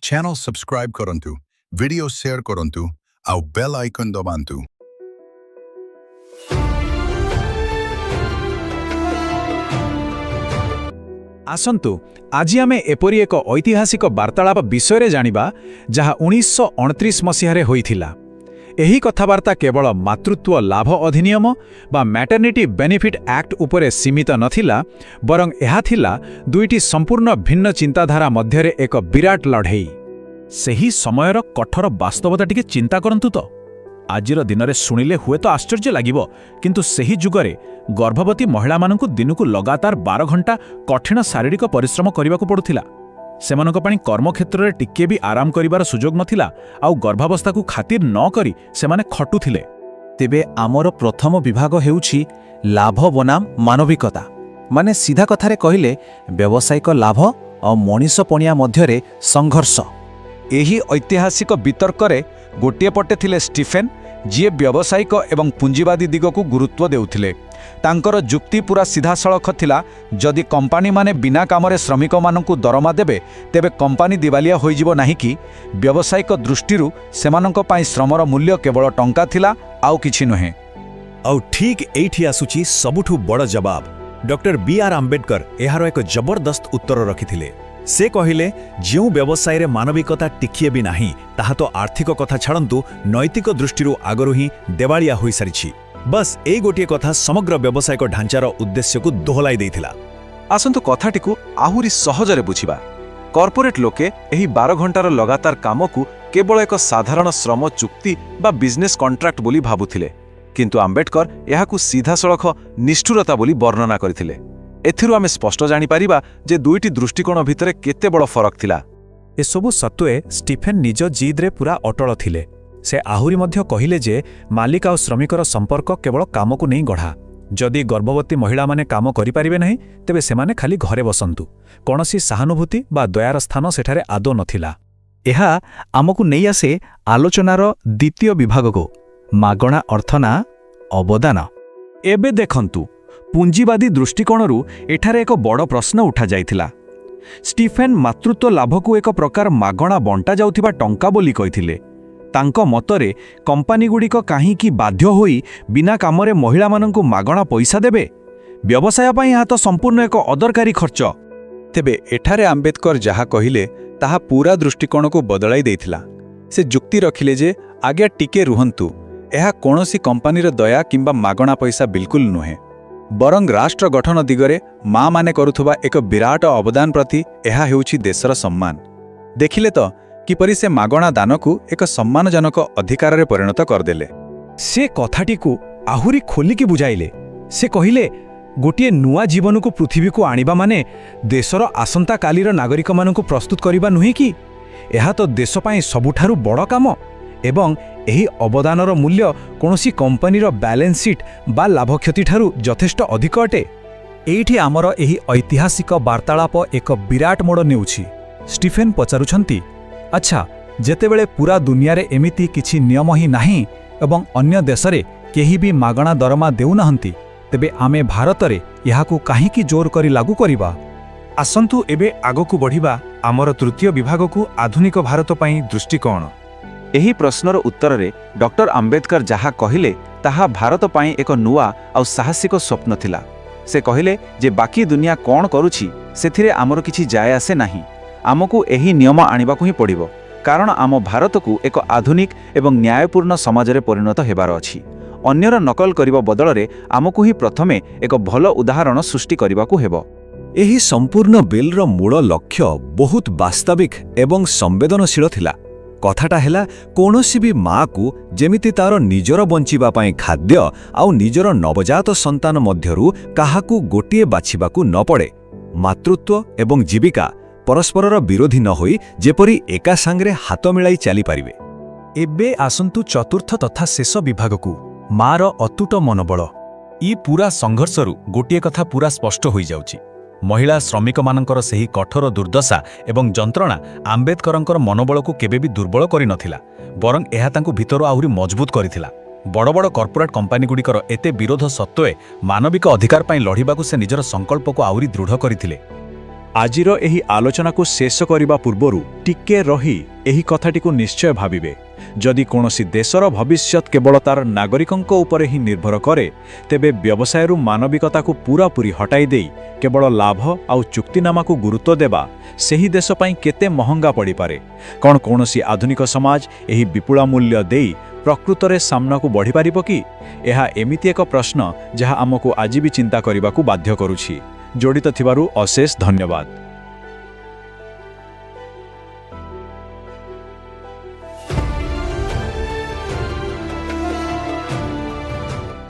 Channel subscribe करंतु, video share करंतु, आउ बेल आइकन दबांतु। आसंतु आज आमे एपरी एक ऐतिहासिक वार्तालाप विषय जानिबा जहा 1929 मसीहारे होइथिला। एही कथावार्ता केवल मातृत्व लाभ अधिनियम बा मैटरनिटी बेनिफिट एक्ट उपरे सीमित नथिला, बरং एहा थिला दुईटी संपूर्ण भिन्न चिंताधारा मध्यरे एक विराट लड़ाई। सेही समयर कठोर वास्तवता टिके चिंता करंतु तो। आजिर दिनरे शुणिले हुए तो आश्चर्य लागिबो, किंतु सेही जुगरे गर्भवती महिला मानकु दिनुकु लगातार 12 घंटा कठिन शारीरिक परिश्रम करबाकु पडुथिला। सेमानक पानी कर्मक्षेत्र रे टिके भी आराम करिवार सुजोग नथिला, आउ गर्भावस्था को खातिर न करी सेमाने खटुथिले। तेबे आमर प्रथम विभाग हेउछि लाभ बनाम मानविकता। माने सीधा कथारे कहिले व्यावसायिक लाभ और मनीषपणिया मध्यरे संघर्ष। एही ऐतिहासिक वितर्करे गोटे पटे थिले स्टीफेन, जिए व्यावसायिक एवं पुंजीवादी दिगकु गुरुत्व देउथिले। तांकर जुक्ति पूरा सीधासळख थिला, जदि कंपानी माने बिना कामरे श्रमिक मानकु दरमा देबे तेबे कंपानी दिवालिया होइजिबो नाही कि व्यावसायिक दृष्टिरु सेमानंक पई श्रमर मूल्य केवल टंका थिला, आउ किछि नहे। आउ ठीक एठी आसुची सबुठु बड़ जवाब। Doctor B R. आंबेडकर एहार एक जबरदस्त उत्तर रखिथिले। से कहिले जो व्यवसाय रे मानविकता टिकिए भी नाही ताहा तो आर्थिक कथा छाड़ंतु नैतिक दृष्टिरु आगरु ही देवालिया होई सारिछि। बस एई गोटिए कथा समग्र व्यवसायिक ढांचार उद्देश्य को दोहलाई देइथिला। आसंतु कथाटिकु आहुरी सहजरे बुझिबा। कॉर्पोरेट लोके एही 12 घंटार लगातार कामकु केवल एक साधारण श्रम चुक्ति बा बिजनेस कॉन्ट्रैक्ट बोली भाबुथिले, किंतु आंबेडकर एहाकु सीधासळख निष्ठुरता बोली वर्णना करथिले। एथिरु आमे स्पष्ट जानि पारिबा जे दुईटी दृष्टिकोण भितरे केते बड़ फरक थिला। एसबु सत्वे स्टीफेन निज जिद्रे पूरा अटल थिले। से आहुरी मध्य कहिले जे मालिक आ श्रमिकर संपर्क केवल कामकु नहीं गढ़ा। जदि गर्भवती महिला माने काम करि पारिबे नहीं तेबे सेमाने खाली घरे बसंतु। कोनोसी सहानुभूति बा दयार स्थान सेठारे आदो नथिला। एहा आमकु नै आसे आलोचनार द्वितीय विभागको मागणा अर्थना अवदान। एबे देखंतु पुंजीवादी दृष्टिकोणरू एठारे एक बड़ प्रश्न उठा जाइथिला। स्टीफेन मातृत्व लाभकु एक प्रकार मागणा बंटा जाउथिबा टंका बोली कहिथिले। तांको मतरे कंपानी गुड़िक काहींकि बाध्य होई बिना कामरे महिला माननकु मागणा पैसा देबे। व्यवसाय पई या तो संपूर्ण एक अदरकारी खर्च। तेबे एठारे आंबेडकर जहा कहिले ताहा पूरा दृष्टिकोण को बदलाई देइथिला। से जुक्ति रखिले जे आज्ञा टिके रुहंतु, एहा कोनोसी कंपानीर दया किंबा मागणा पैसा बिल्कुल नुहे, बरं राष्ट्र गठन दिगरे माँ माने करुथुबा एक विराट अवदान प्रति एहा हेउछि देशर सम्मान। देखिले तो किपरि से मागणा दानकु एक सम्मानजनक अधिकार रे परिणत करदेले। से कथाटिकु आहुरी खोलिकी बुझाइले। से कहिले गोटिए नुआ जीवन को पृथ्वी को आनिबा माने देशर आसंता कालीर नागरिक मानकु प्रस्तुत करिबा नुहे कि एहा तो देश पई सबुठारु बड़ काम, एवं एही अवदानर मूल्य कोनोसी कंपानीर बैलेंस शीट बा लाभ क्षति ठारू यथेष्ट अधिक अटे। एइठी आमर एही ऐतिहासिक वार्तालाप एक विराट मोड़ नेउछि। स्टीफेन पचारुछंती, अच्छा जेतेबेले पूरा दुनिया रे एमिति किछि नियम ही नाही एवं अन्य देशरे केही भी मागणा दरमा देउनाहंती, तेबे आमे भारत रे याहाकु काहीकि जोर करी लागू करिबा। आसंतु एबे आगकु बढ़िबा आमर तृतीय विभागकु आधुनिक भारत पई दृष्टिकोण। एही प्रश्नर उत्तर रे डॉक्टर आंबेडकर जहा कहिले ताहा भारत पाई एक नुआ और साहसिक स्वप्न थिला। से कहिले जे बाकी दुनिया कौन करुछि सेथिरे आमर किछि जाय आसे नाही। आमकु एही नियम आनिबाकु ही पड़िबो, कारण आम भारत को एक आधुनिक एवं न्यायपूर्ण समाज रे परिणत हेबार अछि। अन्यर नकल करिबा बदल रे आमकु ही प्रथमे एक भल उदाहरण सृष्टि करिबाकु हेबो। एही संपूर्ण बिलर मूल लक्ष्य बहुत वास्तविक एवं संवेदनशील थिला। कथाटा हेला कोनोसी भी माँ को जेमिति तार निजर बंचिबा पाई खाद्य आउ निजर नवजात संतान मध्यरु काहाकु गोटिए बाछिबाकु न पड़े। मातृत्व एवं जीविका परस्परर विरोधी न होई जेपरि एका सांगरे हाथ मिलाई चली पारिबे। एबे आसंतु चतुर्थ तथा शेष विभागकु मार अतुट मनोबल। ई पूरा संघर्षरु गोटिए कथा पूरा स्पष्ट होई जाउची। महिला श्रमिक मानकर सही कठोर दुर्दशा एवं जंत्रणा आंबेडकरंकर मनोबल को केबे भी दुर्बल करि नथिला, बरं एहा तांकु भितरो आहुरी मजबूत करिथिला। बड़ बड़ कॉर्पोरेट कंपानी गुड़िकर एते विरोध सत्वे मानविक अधिकार पाई लढ़िबाकु से निजर संकल्प को आहुरी दृढ़ करथिले। ଆଜିର ଏହି ଆଲୋଚନାକୁ ଶେଷ କରିବା ପୂର୍ବରୁ ଟିକେ ରହି ଏହି କଥାଟିକୁ ନିଶ୍ଚୟ ଭାବିବେ। ଯଦି କୌଣସି ଦେଶର ଭବିଷ୍ୟତ କେବଳ ତାର ନାଗରିକଙ୍କ ଉପରେ ହିଁ ନିର୍ଭର କରେ, ତେବେ ବ୍ୟବସାୟରୁ ମାନବିକତାକୁ ପୂରାପୂରି ହଟାଇ ଦେଇ କେବଳ ଲାଭ ଆଉ ଚୁକ୍ତିନାମାକୁ ଗୁରୁତ୍ୱ ଦେବା ସେହି ଦେଶ ପାଇଁ କେତେ ମହଙ୍ଗା ପଡ଼ିପାରେ। କ'ଣ କୌଣସି ଆଧୁନିକ ସମାଜ ଏହି ବିପୁଳ ମୂଲ୍ୟ ଦେଇ ପ୍ରକୃତରେ ସାମ୍ନାକୁ ବଢ଼ିପାରିବ କି? ଏହା ଏମିତି ଏକ ପ୍ରଶ୍ନ ଯାହା ଆମକୁ ଆଜି ବି ଚିନ୍ତା କରିବାକୁ ବାଧ୍ୟ କରୁଛି। ଜଡ଼ିତ ଥିବାରୁ ଅଶେଷ ଧନ୍ୟବାଦ।